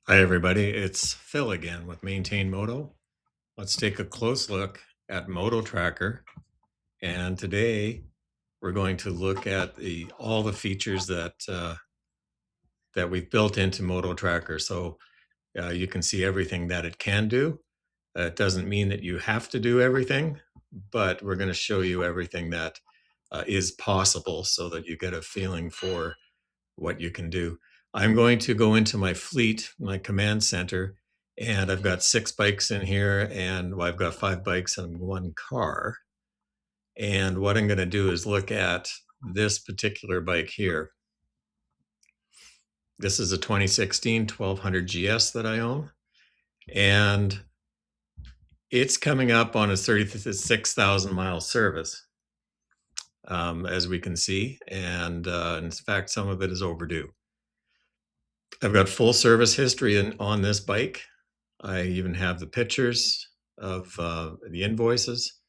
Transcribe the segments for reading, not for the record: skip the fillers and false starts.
Hi, everybody. It's Phil again with Maintain Moto. Let's take a close look at Moto Tracker. And today we're going to look at all the features that we've built into Moto Tracker. So you can see everything that it can do. It doesn't mean that you have to do everything, but we're going to show you everything that is possible so that you get a feeling for what you can do. I'm going to go into my fleet, my command center, and I've got 6 bikes in here, and well, I've got 5 bikes and 1 car. And what I'm going to do is look at this particular bike here. This is a 2016 1200 GS that I own, and it's coming up on a 36,000 mile service, as we can see, and in fact, some of it is overdue. I've got full service history on this bike. I even have the pictures of the invoices,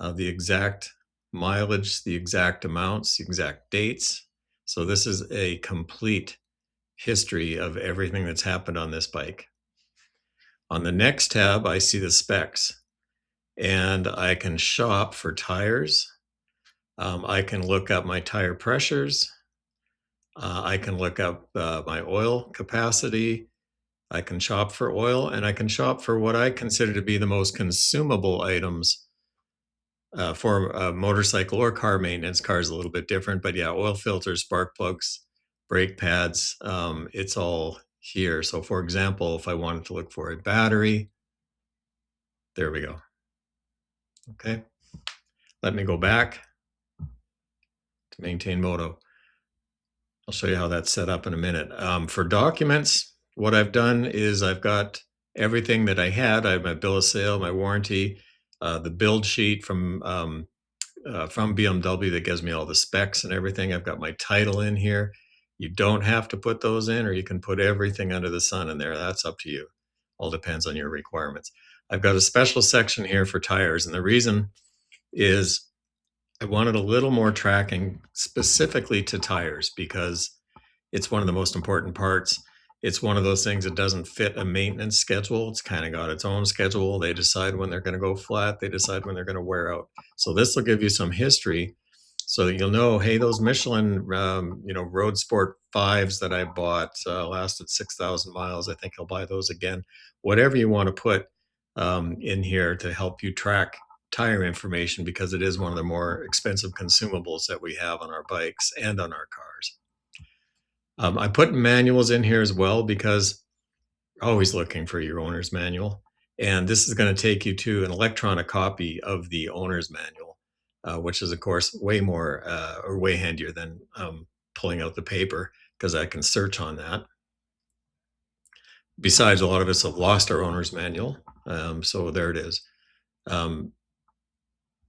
the exact mileage, the exact amounts, the exact dates. So this is a complete history of everything that's happened on this bike. On the next tab, I see the specs, and I can shop for tires. I can look up my tire pressures. I can look up my oil capacity. I can shop for oil, and I can shop for what I consider to be the most consumable items for a motorcycle or car maintenance. Car is a little bit different, but yeah, oil filters, spark plugs, brake pads, it's all here. So for example, if I wanted to look for a battery, there we go. Okay, let me go back to Maintain Moto. I'll show you how that's set up in a minute. For documents, what I've done is I've got everything that I had. I have my bill of sale, my warranty, the build sheet from BMW that gives me all the specs and everything. I've got my title in here. You don't have to put those in, or you can put everything under the sun in there. That's up to you. All depends on your requirements. I've got a special section here for tires, and the reason is I wanted a little more tracking specifically to tires because it's one of the most important parts. It's one of those things that doesn't fit a maintenance schedule. It's kind of got its own schedule. They decide when they're going to go flat. They decide when they're going to wear out. So this will give you some history so that you'll know, hey, those Michelin, Road Sport 5s that I bought lasted 6,000 miles. I think I'll buy those again. Whatever you want to put in here to help you track tire information, because it is one of the more expensive consumables that we have on our bikes and on our cars. I put manuals in here as well because always looking for your owner's manual. And this is going to take you to an electronic copy of the owner's manual, which is, of course, way more or way handier than pulling out the paper because I can search on that. Besides, a lot of us have lost our owner's manual. So there it is.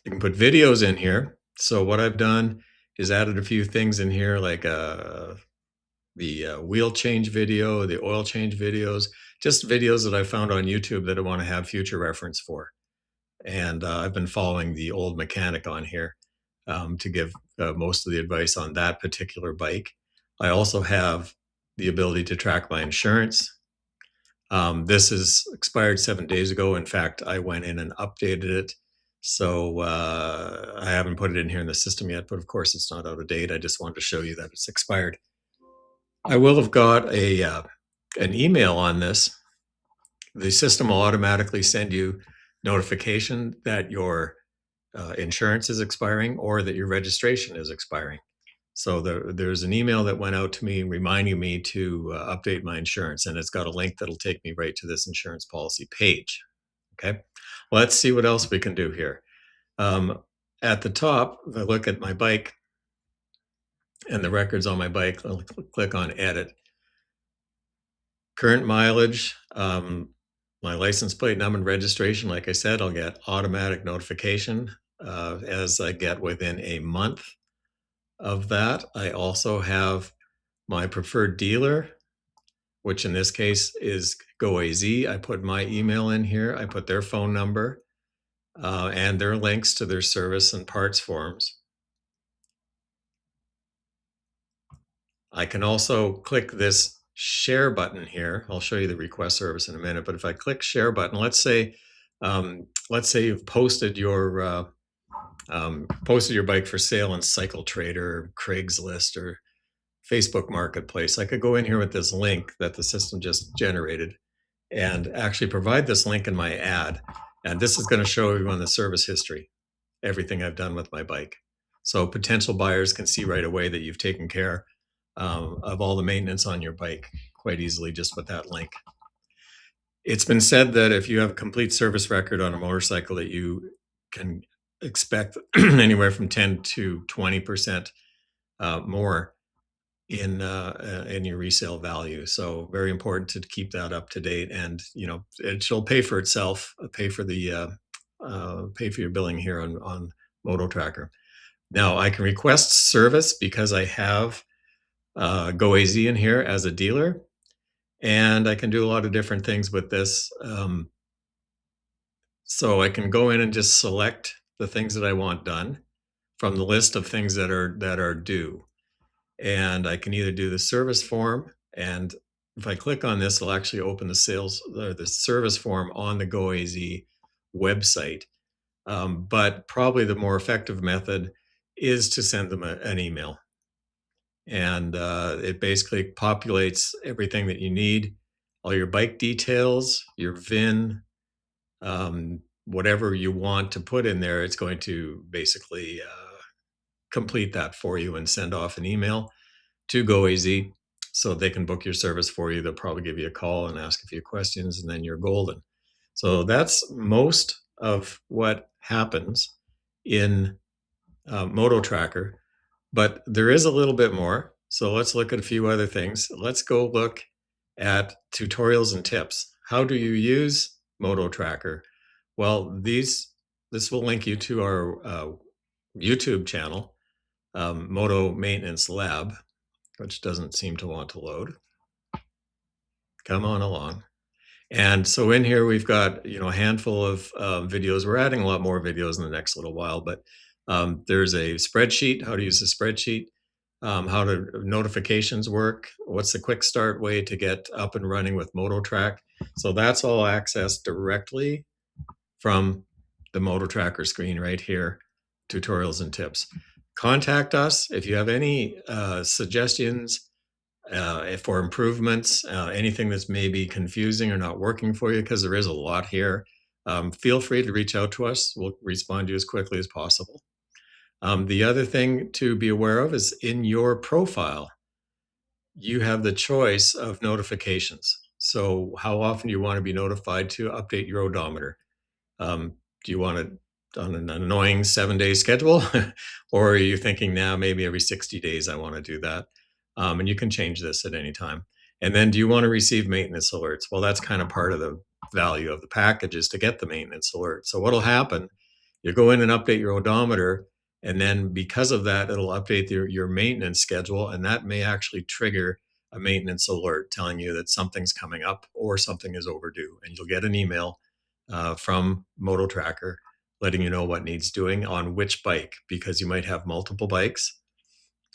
You can put videos in here. So what I've done is added a few things in here like the wheel change video, the oil change videos, just videos that I found on YouTube that I want to have future reference for. And I've been following the old mechanic on here to give most of the advice on that particular bike. I also have the ability to track my insurance. This is expired 7 days ago. In fact, I went in and updated it. So I haven't put it in here in the system yet, but of course it's not out of date. I just wanted to show you that it's expired. I will have got an email on this. The system will automatically send you notification that your insurance is expiring or that your registration is expiring. So there's an email that went out to me reminding me to update my insurance, and it's got a link that'll take me right to this insurance policy page. Okay, let's see what else we can do here. At the top, if I look at my bike and the records on my bike, I'll click on edit. Current mileage, my license plate number and registration, like I said, I'll get automatic notification as I get within a month of that. I also have my preferred dealer, which in this case is GoAZ. I put my email in here. I put their phone number and their links to their service and parts forms. I can also click this share button here, I'll show you the request service in a minute, but if I click share button, let's say you've posted your bike for sale on Cycle Trader, Craigslist, or Facebook Marketplace. I could go in here with this link that the system just generated and actually provide this link in my ad. And this is going to show everyone the service history, everything I've done with my bike. So potential buyers can see right away that you've taken care of all the maintenance on your bike quite easily just with that link. It's been said that if you have a complete service record on a motorcycle, that you can expect anywhere from 10 to 20% more in your resale value. So very important to keep that up to date, and it'll pay for itself, pay for your billing here on Moto Tracker. Now I can request service because I have GoAZ in here as a dealer, and I can do a lot of different things with this. So I can go in and just select the things that I want done from the list of things that are due. And I can either do the service form, and if I click on this, it'll actually open the sales or the service form on the GoAZ website. But probably the more effective method is to send them an email. And it basically populates everything that you need, all your bike details, your VIN, whatever you want to put in there. It's going to basically complete that for you and send off an email to GoAZ so they can book your service for you. They'll probably give you a call and ask a few questions, and then you're golden. So that's most of what happens in Moto Tracker, but there is a little bit more. So let's look at a few other things. Let's go look at tutorials and tips. How do you use Moto Tracker? Well, this will link you to our YouTube channel, Moto Maintenance Lab, which doesn't seem to want to load. Come on along. And so in here, we've got, a handful of videos. We're adding a lot more videos in the next little while, but there's a spreadsheet, how to use a spreadsheet, how to notifications work, what's the quick start way to get up and running with Moto Track. So that's all accessed directly from the Moto Tracker screen right here, tutorials and tips. Contact us if you have any suggestions for improvements, anything that's maybe confusing or not working for you, because there is a lot here. Feel free to reach out to us. We'll respond to you as quickly as possible. The other thing to be aware of is in your profile, you have the choice of notifications. So how often do you want to be notified to update your odometer? Do you want it on an annoying 7-day schedule? Or are you thinking now maybe every 60 days I want to do that? And you can change this at any time. And then do you want to receive maintenance alerts? Well, that's kind of part of the value of the package, is to get the maintenance alert. So what'll happen, you go in and update your odometer, and then because of that, it'll update your maintenance schedule, and that may actually trigger a maintenance alert telling you that something's coming up or something is overdue. And you'll get an email from Moto Tracker letting you know what needs doing on which bike, because you might have multiple bikes,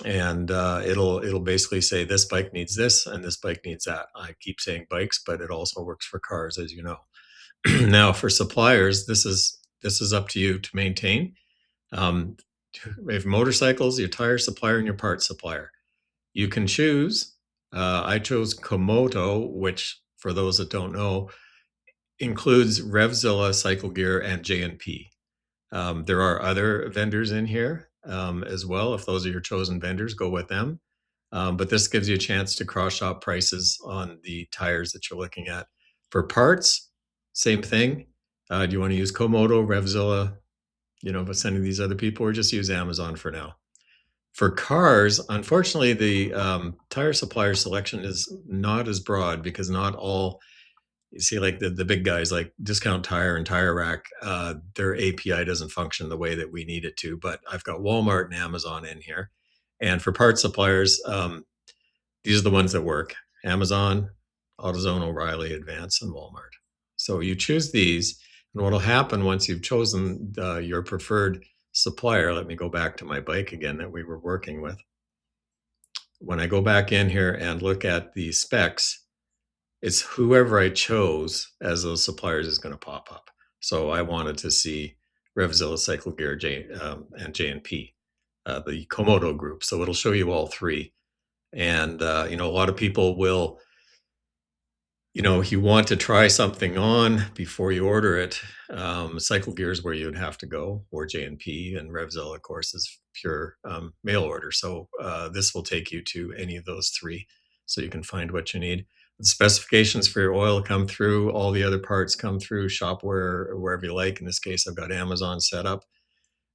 and it'll basically say this bike needs this and this bike needs that. I keep saying bikes, but it also works for cars, as you know. Now for suppliers, this is up to you to maintain. If motorcycles, your tire supplier and your parts supplier, you can choose. I chose Komodo, which for those that don't know, includes Revzilla, Cycle Gear, and J&P. There are other vendors in here as well. If those are your chosen vendors, go with them. But this gives you a chance to cross shop prices on the tires that you're looking at. For parts, same thing. Do you want to use Komodo, Revzilla, but sending these other people, or just use Amazon for now? For cars, unfortunately, the tire supplier selection is not as broad, because not all, you see, like the big guys like Discount Tire and Tire Rack, their API doesn't function the way that we need it to. But I've got Walmart and Amazon in here. And for parts suppliers, these are the ones that work: Amazon, AutoZone, O'Reilly, Advance, and Walmart. So you choose these, and what'll happen once you've chosen your preferred supplier, let me go back to my bike again that we were working with. when I go back in here and look at the specs, it's whoever I chose as those suppliers is going to pop up. So I wanted to see Revzilla, Cycle Gear, and J&P, the Komodo group. So it'll show you all three. And a lot of people will, if you want to try something on before you order it, Cycle Gear is where you'd have to go, or J&P, and Revzilla, of course, is pure mail order. So this will take you to any of those three, so you can find what you need. The specifications for your oil come through. All the other parts come through. Shop wherever you like. In this case, I've got Amazon set up.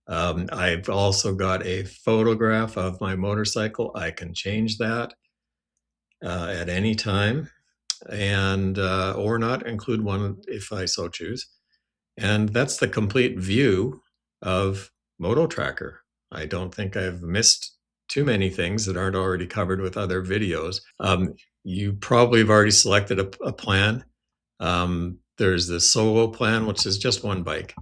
I've also got a photograph of my motorcycle. I can change that at any time, and or not include one if I so choose. And that's the complete view of Moto Tracker. I don't think I've missed too many things that aren't already covered with other videos. You probably have already selected a plan. There's the solo plan, which is just one bike,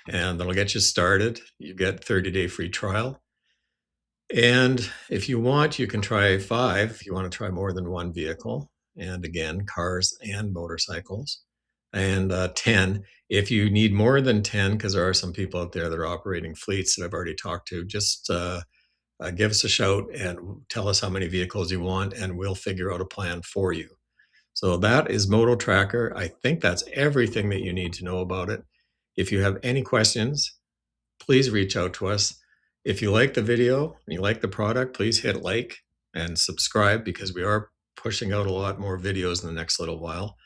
and that'll get you started. You get 30-day free trial. And if you want, you can try 5 if you want to try more than one vehicle. And again, cars and motorcycles. And 10 if you need more than 10, because there are some people out there that are operating fleets that I've already talked to. Just give us a shout and tell us how many vehicles you want, and we'll figure out a plan for you. So that is Moto Tracker. I think that's everything that you need to know about it. If you have any questions, please reach out to us. If you like the video and you like the product, please hit like and subscribe, because we are pushing out a lot more videos in the next little while.